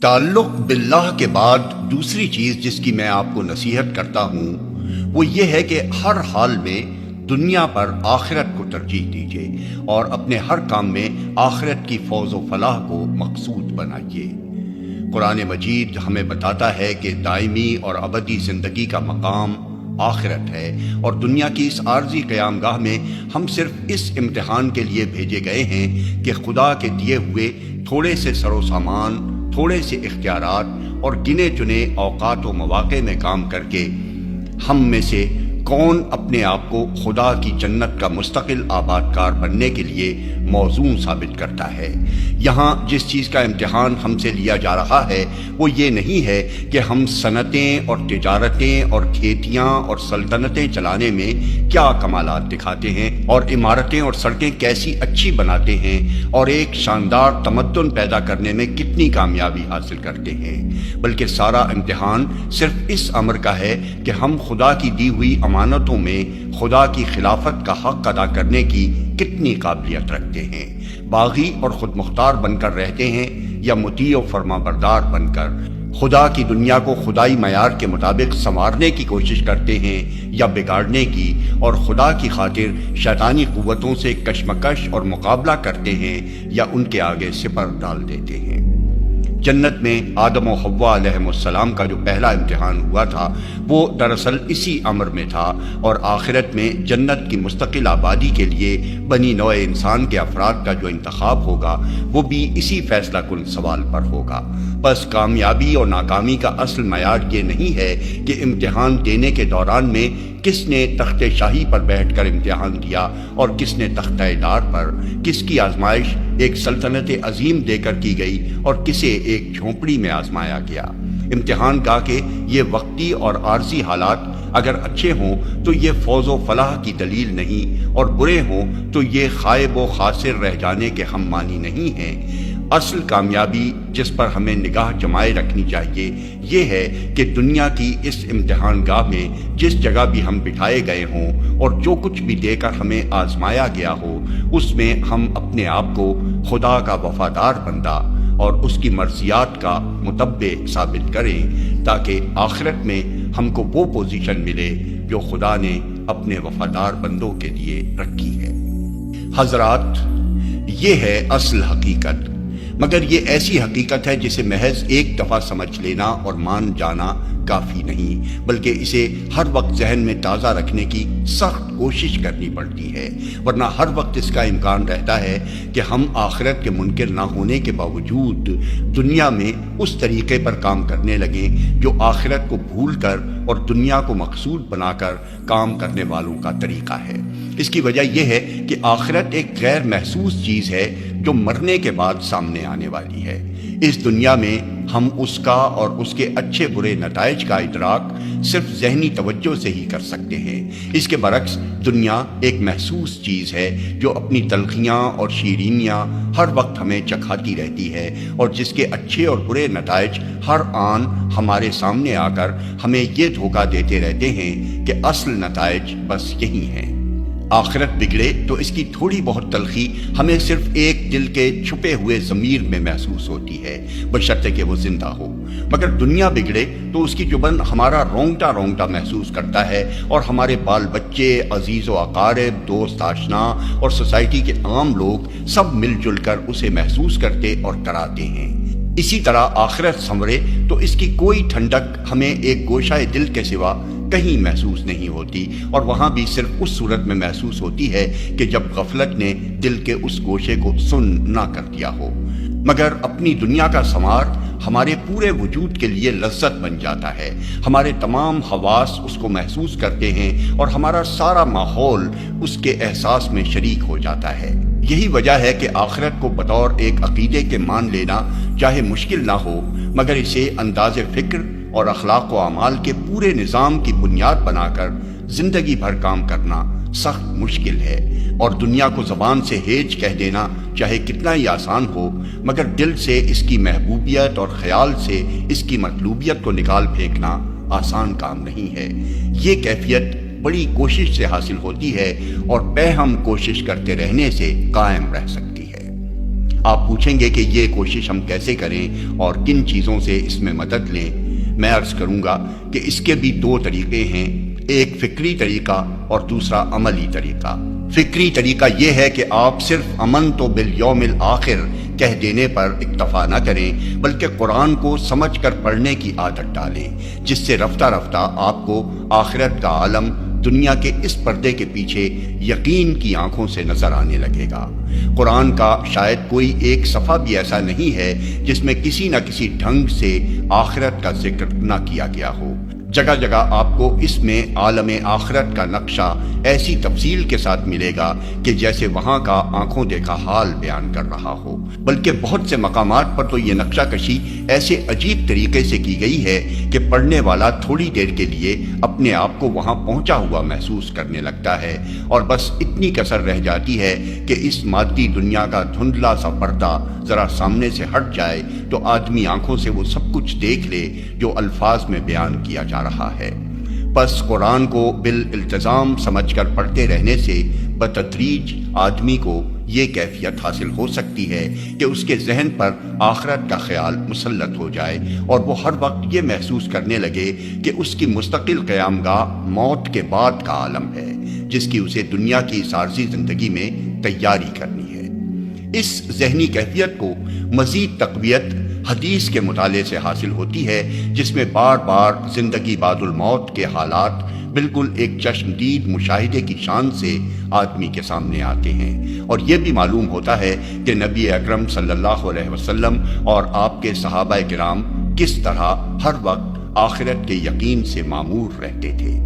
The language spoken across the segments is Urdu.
تعلق باللہ کے بعد دوسری چیز جس کی میں آپ کو نصیحت کرتا ہوں وہ یہ ہے کہ ہر حال میں دنیا پر آخرت کو ترجیح دیجیے اور اپنے ہر کام میں آخرت کی فوز و فلاح کو مقصود بنائیے۔ قرآن مجید ہمیں بتاتا ہے کہ دائمی اور ابدی زندگی کا مقام آخرت ہے، اور دنیا کی اس عارضی قیام گاہ میں ہم صرف اس امتحان کے لیے بھیجے گئے ہیں کہ خدا کے دیے ہوئے تھوڑے سے سر و سامان، تھوڑے سے اختیارات اور گنے چنے اوقات و مواقع میں کام کر کے ہم میں سے کون اپنے آپ کو خدا کی جنت کا مستقل آباد کار بننے کے لیے موزوں ثابت کرتا ہے۔ یہاں جس چیز کا امتحان ہم سے لیا جا رہا ہے وہ یہ نہیں ہے کہ ہم صنعتیں اور تجارتیں اور کھیتیاں اور سلطنتیں چلانے میں کیا کمالات دکھاتے ہیں اور عمارتیں اور سڑکیں کیسی اچھی بناتے ہیں اور ایک شاندار تمدن پیدا کرنے میں کتنی کامیابی حاصل کرتے ہیں، بلکہ سارا امتحان صرف اس امر کا ہے کہ ہم خدا کی دی ہوئی امانتوں میں خدا کی خلافت کا حق ادا کرنے کی کتنی قابلیت رکھتے ہیں، باغی اور خود مختار بن کر رہتے ہیں یا مطیع و فرما بردار بن کر خدا کی دنیا کو خدائی معیار کے مطابق سنوارنے کی کوشش کرتے ہیں یا بگاڑنے کی، اور خدا کی خاطر شیطانی قوتوں سے کشمکش اور مقابلہ کرتے ہیں یا ان کے آگے سپر ڈال دیتے ہیں۔ جنت میں آدم و حوا علیہ السلام کا جو پہلا امتحان ہوا تھا وہ دراصل اسی امر میں تھا، اور آخرت میں جنت کی مستقل آبادی کے لیے بنی نوع انسان کے افراد کا جو انتخاب ہوگا وہ بھی اسی فیصلہ کن سوال پر ہوگا۔ بس کامیابی اور ناکامی کا اصل معیار یہ نہیں ہے کہ امتحان دینے کے دوران میں کس نے تخت شاہی پر بیٹھ کر امتحان دیا اور کس نے تختہ دار پر، کس کی آزمائش ایک سلطنت عظیم دے کر کی گئی اور کسے ایک جھونپڑی میں آزمایا گیا۔ امتحان گاہ کے یہ وقتی اور عارضی حالات اگر اچھے ہوں تو یہ فوز و فلاح کی دلیل نہیں، اور برے ہوں تو یہ خائب و خاسر رہ جانے کے ہم معنی نہیں ہیں۔ اصل کامیابی جس پر ہمیں نگاہ جمائے رکھنی چاہیے یہ ہے کہ دنیا کی اس امتحان گاہ میں جس جگہ بھی ہم بٹھائے گئے ہوں اور جو کچھ بھی دے کر ہمیں آزمایا گیا ہو اس میں ہم اپنے آپ کو خدا کا وفادار بندہ اور اس کی مرضیات کا متبع ثابت کریں، تاکہ آخرت میں ہم کو وہ پوزیشن ملے جو خدا نے اپنے وفادار بندوں کے لیے رکھی ہے۔ حضرات، یہ ہے اصل حقیقت، مگر یہ ایسی حقیقت ہے جسے محض ایک دفعہ سمجھ لینا اور مان جانا کافی نہیں، بلکہ اسے ہر وقت ذہن میں تازہ رکھنے کی سخت کوشش کرنی پڑتی ہے، ورنہ ہر وقت اس کا امکان رہتا ہے کہ ہم آخرت کے منکر نہ ہونے کے باوجود دنیا میں اس طریقے پر کام کرنے لگیں جو آخرت کو بھول کر اور دنیا کو مقصود بنا کر کام کرنے والوں کا طریقہ ہے۔ اس کی وجہ یہ ہے کہ آخرت ایک غیر محسوس چیز ہے جو مرنے کے بعد سامنے آنے والی ہے۔ اس دنیا میں ہم اس کا اور اس کے اچھے برے نتائج کا ادراک صرف ذہنی توجہ سے ہی کر سکتے ہیں۔ اس کے برعکس دنیا ایک محسوس چیز ہے جو اپنی تلخیاں اور شیرینیاں ہر وقت ہمیں چکھاتی رہتی ہے، اور جس کے اچھے اور برے نتائج ہر آن ہمارے سامنے آ کر ہمیں یہ دھوکہ دیتے رہتے ہیں کہ اصل نتائج بس یہی ہیں۔ آخرت بگڑے تو اس کی تھوڑی بہت تلخی ہمیں صرف ایک دل کے چھپے ہوئے ضمیر میں محسوس ہوتی ہے، بشرطے کہ وہ زندہ ہو، مگر دنیا بگڑے تو اس کی چبھن ہمارا رونگٹا رونگٹا محسوس کرتا ہے، اور ہمارے بال بچے، عزیز و اقارب، دوست آشنا اور سوسائٹی کے عام لوگ سب مل جل کر اسے محسوس کرتے اور کراتے ہیں۔ اسی طرح آخرت سنورے تو اس کی کوئی ٹھنڈک ہمیں ایک گوشہ دل کے سوا کہیں محسوس نہیں ہوتی، اور وہاں بھی صرف اس صورت میں محسوس ہوتی ہے کہ جب غفلت نے دل کے اس گوشے کو سن نہ کر دیا ہو، مگر اپنی دنیا کا ثمار ہمارے پورے وجود کے لیے لذت بن جاتا ہے۔ ہمارے تمام حواس اس کو محسوس کرتے ہیں اور ہمارا سارا ماحول اس کے احساس میں شریک ہو جاتا ہے۔ یہی وجہ ہے کہ آخرت کو بطور ایک عقیدے کے مان لینا چاہے مشکل نہ ہو، مگر اسے انداز فکر اور اخلاق و اعمال کے پورے نظام کی بنیاد بنا کر زندگی بھر کام کرنا سخت مشکل ہے، اور دنیا کو زبان سے ہیج کہہ دینا چاہے کتنا ہی آسان ہو، مگر دل سے اس کی محبوبیت اور خیال سے اس کی مطلوبیت کو نکال پھینکنا آسان کام نہیں ہے۔ یہ کیفیت بڑی کوشش سے حاصل ہوتی ہے اور بے ہم کوشش کرتے رہنے سے قائم رہ سکتی ہے۔ آپ پوچھیں گے کہ یہ کوشش ہم کیسے کریں اور کن چیزوں سے اس میں مدد لیں۔ میں عرض کروں گا کہ اس کے بھی دو طریقے ہیں، ایک فکری طریقہ اور دوسرا عملی طریقہ۔ فکری طریقہ یہ ہے کہ آپ صرف امن تو بالیوم الآخر کہہ دینے پر اکتفا نہ کریں، بلکہ قرآن کو سمجھ کر پڑھنے کی عادت ڈالیں، جس سے رفتہ رفتہ آپ کو آخرت کا عالم دنیا کے اس پردے کے پیچھے یقین کی آنکھوں سے نظر آنے لگے گا۔ قرآن کا شاید کوئی ایک صفحہ بھی ایسا نہیں ہے جس میں کسی نہ کسی ڈھنگ سے آخرت کا ذکر نہ کیا گیا ہو۔ جگہ جگہ آپ کو اس میں عالم آخرت کا نقشہ ایسی تفصیل کے ساتھ ملے گا کہ جیسے وہاں کا آنکھوں دیکھا حال بیان کر رہا ہو، بلکہ بہت سے مقامات پر تو یہ نقشہ کشی ایسے عجیب طریقے سے کی گئی ہے کہ پڑھنے والا تھوڑی دیر کے لیے اپنے آپ کو وہاں پہنچا ہوا محسوس کرنے لگتا ہے، اور بس اتنی کسر رہ جاتی ہے کہ اس مادی دنیا کا دھندلا سا پردہ ذرا سامنے سے ہٹ جائے تو آدمی آنکھوں سے وہ سب کچھ دیکھ لے جو الفاظ میں بیان کیا جا رہا ہے۔ پس قرآن کو بالالتزام سمجھ کر پڑھتے رہنے سے بتدریج آدمی کو یہ کیفیت حاصل ہو سکتی ہے کہ اس کے ذہن پر آخرت کا خیال مسلط ہو جائے اور وہ ہر وقت یہ محسوس کرنے لگے کہ اس کی مستقل قیام گاہ موت کے بعد کا عالم ہے، جس کی اسے دنیا کی اس عارضی زندگی میں تیاری کرنی ہے۔ اس ذہنی کیفیت کو مزید تقویت حدیث کے مطالعے سے حاصل ہوتی ہے، جس میں بار بار زندگی بعد الموت کے حالات بالکل ایک چشمدید مشاہدے کی شان سے آدمی کے سامنے آتے ہیں، اور یہ بھی معلوم ہوتا ہے کہ نبی اکرم صلی اللہ علیہ وسلم اور آپ کے صحابہ کرام کس طرح ہر وقت آخرت کے یقین سے معمور رہتے تھے۔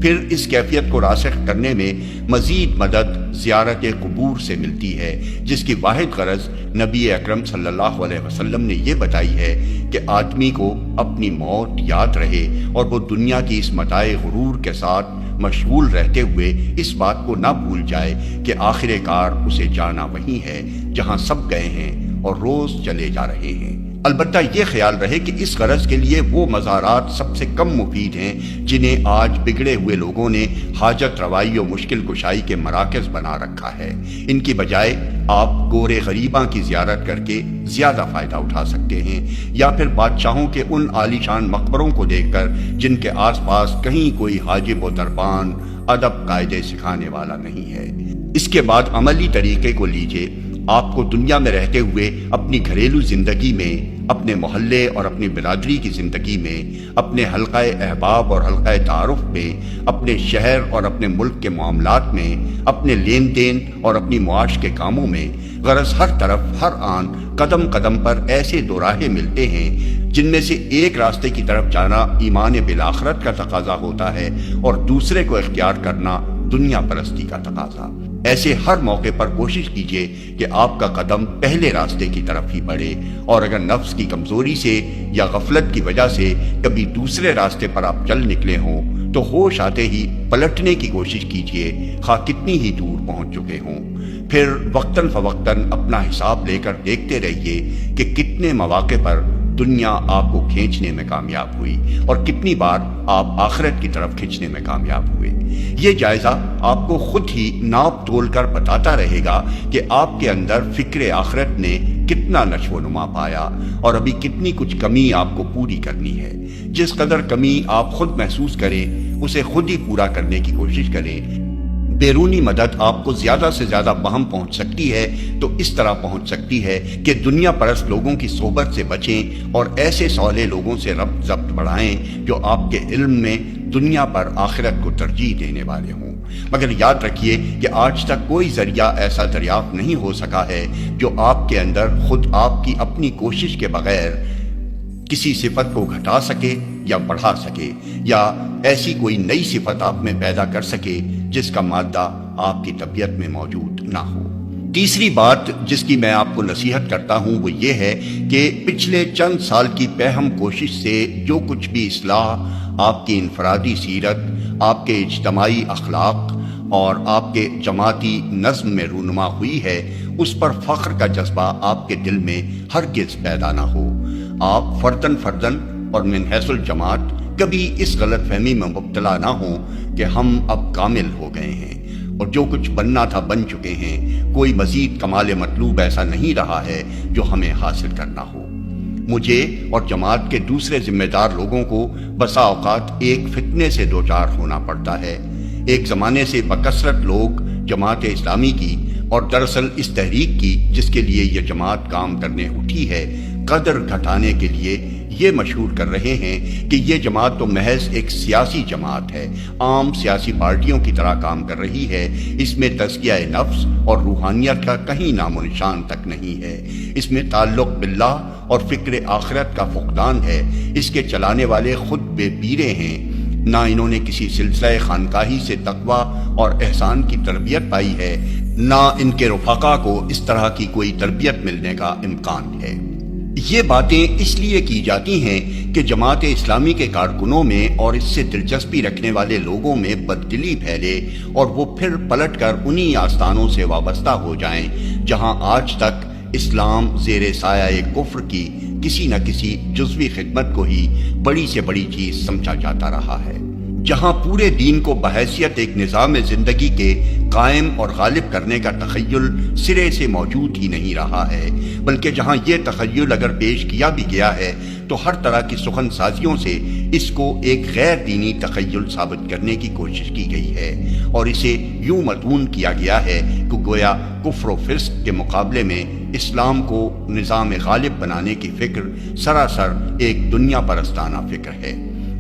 پھر اس کیفیت کو راسخ کرنے میں مزید مدد زیارت قبور سے ملتی ہے، جس کی واحد غرض نبی اکرم صلی اللہ علیہ وسلم نے یہ بتائی ہے کہ آدمی کو اپنی موت یاد رہے اور وہ دنیا کی اس متاع غرور کے ساتھ مشغول رہتے ہوئے اس بات کو نہ بھول جائے کہ آخر کار اسے جانا وہیں ہے جہاں سب گئے ہیں اور روز چلے جا رہے ہیں۔ البتہ یہ خیال رہے کہ اس غرض کے لیے وہ مزارات سب سے کم مفید ہیں جنہیں آج بگڑے ہوئے لوگوں نے حاجت روائی و مشکل کشائی کے مراکز بنا رکھا ہے۔ ان کی بجائے آپ گورے غریباں کی زیارت کر کے زیادہ فائدہ اٹھا سکتے ہیں، یا پھر بادشاہوں کے ان عالی شان مقبروں کو دیکھ کر جن کے آس پاس کہیں کوئی حاجب و دربان ادب قاعدے سکھانے والا نہیں ہے۔ اس کے بعد عملی طریقے کو لیجئے۔ آپ کو دنیا میں رہتے ہوئے اپنی گھریلو زندگی میں، اپنے محلے اور اپنی برادری کی زندگی میں، اپنے حلقہ احباب اور حلقہ تعارف میں، اپنے شہر اور اپنے ملک کے معاملات میں، اپنے لین دین اور اپنی معاش کے کاموں میں، غرض ہر طرف ہر آن قدم قدم پر ایسے دو راہیں ملتے ہیں جن میں سے ایک راستے کی طرف جانا ایمان بالآخرت کا تقاضا ہوتا ہے اور دوسرے کو اختیار کرنا دنیا پرستی کا تقاضا۔ ایسے ہر موقع پر کوشش کیجیے کہ آپ کا قدم پہلے راستے کی طرف ہی بڑھے، اور اگر نفس کی کمزوری سے یا غفلت کی وجہ سے کبھی دوسرے راستے پر آپ چل نکلے ہوں تو ہوش آتے ہی پلٹنے کی کوشش کیجیے، خواہ کتنی ہی دور پہنچ چکے ہوں۔ پھر وقتاً فوقتاً اپنا حساب لے کر دیکھتے رہیے کہ کتنے مواقع پر دنیا آپ کو کھینچنے میں کامیاب ہوئی اور کتنی بار آپ آخرت کی طرف کھینچنے میں کامیاب ہوئے۔ یہ جائزہ آپ کو خود ہی ناپ تول کر بتاتا رہے گا کہ آپ کے اندر فکر آخرت نے کتنا نشو و نما پایا اور ابھی کتنی کچھ کمی آپ کو پوری کرنی ہے۔ جس قدر کمی آپ خود محسوس کریں اسے خود ہی پورا کرنے کی کوشش کریں۔ بیرونی مدد آپ کو زیادہ سے زیادہ بہم پہنچ سکتی ہے تو اس طرح پہنچ سکتی ہے کہ دنیا پرست لوگوں کی صحبت سے بچیں اور ایسے صالح لوگوں سے ربط ضبط بڑھائیں جو آپ کے علم میں دنیا پر آخرت کو ترجیح دینے والے ہوں۔ مگر یاد رکھیے کہ آج تک کوئی ذریعہ ایسا دریافت نہیں ہو سکا ہے جو آپ کے اندر خود آپ کی اپنی کوشش کے بغیر کسی صفت کو گھٹا سکے یا بڑھا سکے، یا ایسی کوئی نئی صفت آپ میں پیدا کر سکے جس کا مادہ آپ کی طبیعت میں موجود نہ ہو۔ تیسری بات جس کی میں آپ کو نصیحت کرتا ہوں وہ یہ ہے کہ پچھلے چند سال کی پہم کوشش سے جو کچھ بھی اصلاح آپ کی انفرادی سیرت، آپ کے اجتماعی اخلاق اور آپ کے جماعتی نظم میں رونما ہوئی ہے، اس پر فخر کا جذبہ آپ کے دل میں ہرگز پیدا نہ ہو۔ آپ فرداً اور من حیث الجماعت کبھی اس غلط فہمی میں مبتلا نہ ہوں کہ ہم اب کامل ہو گئے ہیں۔ اور جو کچھ بننا تھا بن چکے ہیں، کوئی مزید کمال مطلوب ایسا نہیں رہا ہے جو ہمیں حاصل کرنا ہو۔ مجھے اور جماعت کے دوسرے ذمہ دار لوگوں کو بسا اوقات ایک فتنے سے دوچار ہونا پڑتا ہے۔ ایک زمانے سے بکثرت لوگ جماعت اسلامی کی اور دراصل اس تحریک کی جس کے لیے یہ جماعت کام کرنے اٹھی ہے قدر گھٹانے کے لیے یہ مشہور کر رہے ہیں کہ یہ جماعت تو محض ایک سیاسی جماعت ہے، عام سیاسی پارٹیوں کی طرح کام کر رہی ہے، اس میں تزکیہ نفس اور روحانیت کا کہیں نام و نشان تک نہیں ہے، اس میں تعلق باللہ اور فکر آخرت کا فقدان ہے، اس کے چلانے والے خود بے پیرے ہیں، نہ انہوں نے کسی سلسلہ خانقاہی سے تقویٰ اور احسان کی تربیت پائی ہے، نہ ان کے رفقا کو اس طرح کی کوئی تربیت ملنے کا امکان ہے۔ یہ باتیں اس لیے کی جاتی ہیں کہ جماعت اسلامی کے کارکنوں میں اور اس سے دلچسپی رکھنے والے لوگوں میں بددلی پھیلے اور وہ پھر پلٹ کر انہی آستانوں سے وابستہ ہو جائیں جہاں آج تک اسلام زیر سایہ کفر کی کسی نہ کسی جزوی خدمت کو ہی بڑی سے بڑی چیز سمجھا جاتا رہا ہے، جہاں پورے دین کو بحیثیت ایک نظام زندگی کے قائم اور غالب کرنے کا تخیل سرے سے موجود ہی نہیں رہا ہے، بلکہ جہاں یہ تخیل اگر پیش کیا بھی گیا ہے تو ہر طرح کی سخن سازیوں سے اس کو ایک غیر دینی تخیل ثابت کرنے کی کوشش کی گئی ہے اور اسے یوں مدون کیا گیا ہے کہ گویا کفر و فسق کے مقابلے میں اسلام کو نظام غالب بنانے کی فکر سراسر ایک دنیا پرستانہ فکر ہے۔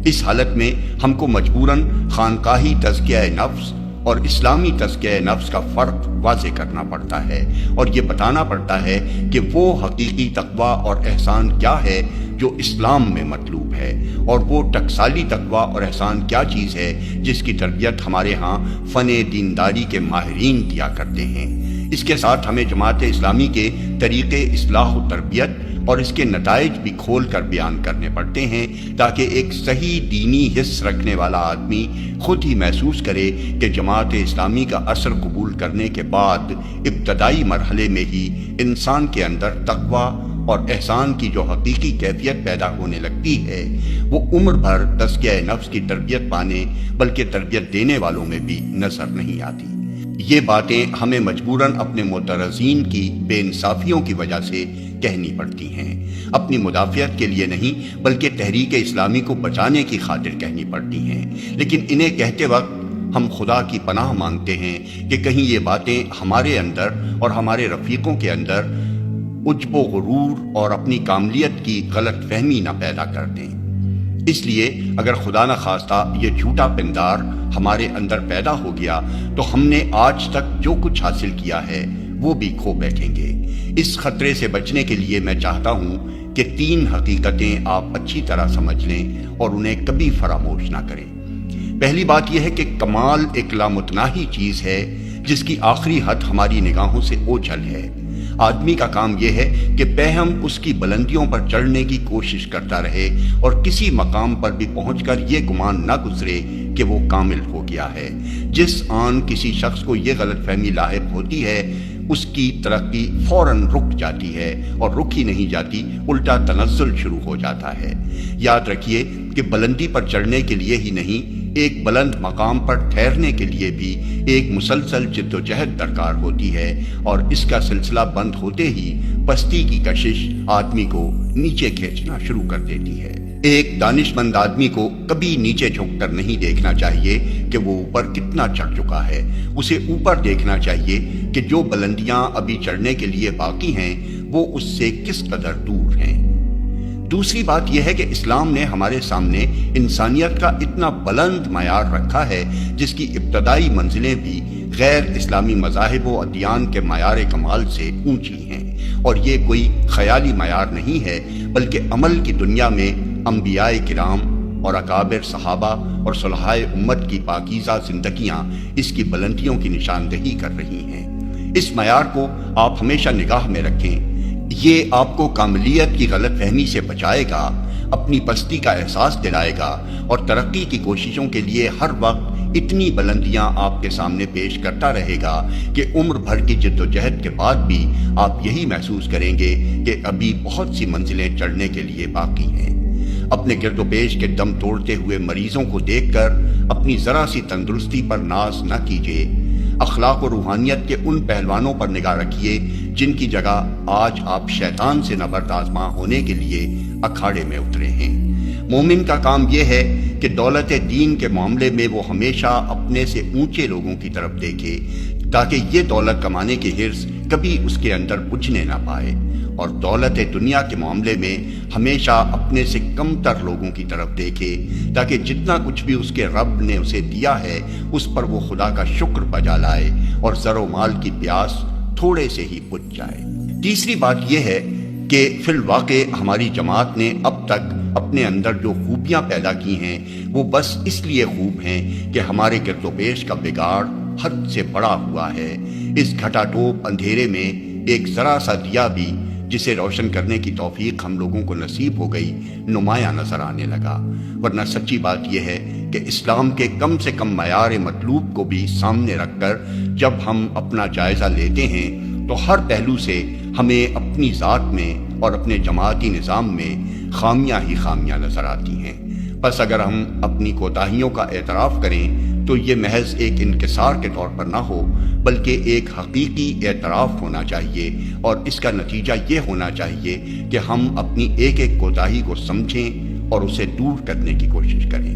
اس حالت میں ہم کو مجبوراً خانقاہی تزکیہ نفس اور اسلامی تزکیہ نفس کا فرق واضح کرنا پڑتا ہے اور یہ بتانا پڑتا ہے کہ وہ حقیقی تقویٰ اور احسان کیا ہے جو اسلام میں مطلوب ہے، اور وہ ٹکسالی تقویٰ اور احسان کیا چیز ہے جس کی تربیت ہمارے ہاں فن دینداری کے ماہرین دیا کرتے ہیں۔ اس کے ساتھ ہمیں جماعت اسلامی کے طریقے اصلاح و تربیت اور اس کے نتائج بھی کھول کر بیان کرنے پڑتے ہیں تاکہ ایک صحیح دینی حس رکھنے والا آدمی خود ہی محسوس کرے کہ جماعت اسلامی کا اثر قبول کرنے کے بعد ابتدائی مرحلے میں ہی انسان کے اندر تقویٰ اور احسان کی جو حقیقی کیفیت پیدا ہونے لگتی ہے وہ عمر بھر تزکیہ نفس کی تربیت پانے بلکہ تربیت دینے والوں میں بھی نظر نہیں آتی۔ یہ باتیں ہمیں مجبوراً اپنے معترضین کی بے انصافیوں کی وجہ سے کہنی پڑتی ہیں، اپنی مدافعت کے لیے نہیں بلکہ تحریک اسلامی کو بچانے کی خاطر کہنی پڑتی ہیں، لیکن انہیں کہتے وقت ہم خدا کی پناہ مانگتے ہیں کہ کہیں یہ باتیں ہمارے اندر اور ہمارے رفیقوں کے اندر عجب و غرور اور اپنی کاملیت کی غلط فہمی نہ پیدا کر دیں۔ اس لیے اگر خدا نہ خواستہ یہ جھوٹا پندار ہمارے اندر پیدا ہو گیا تو ہم نے آج تک جو کچھ حاصل کیا ہے وہ بھی کھو بیٹھیں گے۔ اس خطرے سے بچنے کے لیے میں چاہتا ہوں کہ 3 حقیقتیں آپ اچھی طرح سمجھ لیں اور انہیں کبھی فراموش نہ کریں۔ پہلی بات یہ ہے کہ کمال ایک لامتناہی چیز ہے جس کی آخری حد ہماری نگاہوں سے اوجھل ہے۔ آدمی کا کام یہ ہے کہ پہم اس کی بلندیوں پر چڑھنے کی کوشش کرتا رہے اور کسی مقام پر بھی پہنچ کر یہ گمان نہ گزرے کہ وہ کامل ہو گیا ہے۔ جس آن کسی شخص کو یہ غلط فہمی لاحق ہوتی ہے اس کی ترقی فوراً رک جاتی ہے اور رک ہی نہیں جاتی، الٹا تنزل شروع ہو جاتا ہے۔ یاد رکھیے کہ بلندی پر چڑھنے کے لیے ہی نہیں، ایک بلند مقام پر ٹھہرنے کے لیے بھی ایک مسلسل جد و جہد درکار ہوتی ہے، اور اس کا سلسلہ بند ہوتے ہی پستی کی کشش آدمی کو نیچے کھینچنا شروع کر دیتی ہے۔ ایک دانش مند آدمی کو کبھی نیچے جھک کر نہیں دیکھنا چاہیے کہ وہ اوپر کتنا چڑھ چکا ہے، اسے اوپر دیکھنا چاہیے کہ جو بلندیاں ابھی چڑھنے کے لیے باقی ہیں وہ اس سے کس قدر دور ہیں۔ دوسری بات یہ ہے کہ اسلام نے ہمارے سامنے انسانیت کا اتنا بلند معیار رکھا ہے جس کی ابتدائی منزلیں بھی غیر اسلامی مذاہب و ادیان کے معیار کمال سے اونچی ہیں، اور یہ کوئی خیالی معیار نہیں ہے بلکہ عمل کی دنیا میں انبیاء کرام اور اکابر صحابہ اور صلحاء امت کی پاکیزہ زندگیاں اس کی بلندیوں کی نشاندہی کر رہی ہیں۔ اس معیار کو آپ ہمیشہ نگاہ میں رکھیں، یہ آپ کو کاملیت کی غلط فہمی سے بچائے گا، اپنی پستی کا احساس دلائے گا اور ترقی کی کوششوں کے لیے ہر وقت اتنی بلندیاں آپ کے سامنے پیش کرتا رہے گا کہ عمر بھر کی جد و جہد کے بعد بھی آپ یہی محسوس کریں گے کہ ابھی بہت سی منزلیں چڑھنے کے لیے باقی ہیں۔ اپنے گرد و پیش کے دم توڑتے ہوئے مریضوں کو دیکھ کر اپنی ذرا سی تندرستی پر ناز نہ کیجیے، اخلاق و روحانیت کے ان پہلوانوں پر نگاہ رکھیے جن کی جگہ آج آپ شیطان سے نبرد آزما ہونے کے لیے اکھاڑے میں اترے ہیں۔ مومن کا کام یہ ہے کہ دولت دین کے معاملے میں وہ ہمیشہ اپنے سے اونچے لوگوں کی طرف دیکھے تاکہ یہ دولت کمانے کی حرص کبھی اس کے اندر بجھنے نہ پائے، اور دولت دنیا کے معاملے میں ہمیشہ اپنے سے کم تر لوگوں کی طرف دیکھے تاکہ جتنا کچھ بھی اس کے رب نے اسے دیا ہے اس پر وہ خدا کا شکر بجا لائے اور زر و مال کی پیاس تھوڑے سے ہی بجھ جائے۔ تیسری بات یہ ہے کہ فی الواقع ہماری جماعت نے اب تک اپنے اندر جو خوبیاں پیدا کی ہیں وہ بس اس لیے خوب ہیں کہ ہمارے گرد و پیش کا بگاڑ حد سے بڑا ہوا ہے۔ اس گھٹا ٹوپ اندھیرے میں ایک ذرا سا دیا بھی جسے روشن کرنے کی توفیق ہم لوگوں کو نصیب ہو گئی نمایاں نظر آنے لگا، ورنہ سچی بات یہ ہے کہ اسلام کے کم سے کم معیار مطلوب کو بھی سامنے رکھ کر جب ہم اپنا جائزہ لیتے ہیں تو ہر پہلو سے ہمیں اپنی ذات میں اور اپنے جماعتی نظام میں خامیاں ہی خامیاں نظر آتی ہیں۔ بس اگر ہم اپنی کوتاہیوں کا اعتراف کریں تو یہ محض ایک انکسار کے طور پر نہ ہو بلکہ ایک حقیقی اعتراف ہونا چاہیے، اور اس کا نتیجہ یہ ہونا چاہیے کہ ہم اپنی ایک ایک کوتاہی کو سمجھیں اور اسے دور کرنے کی کوشش کریں۔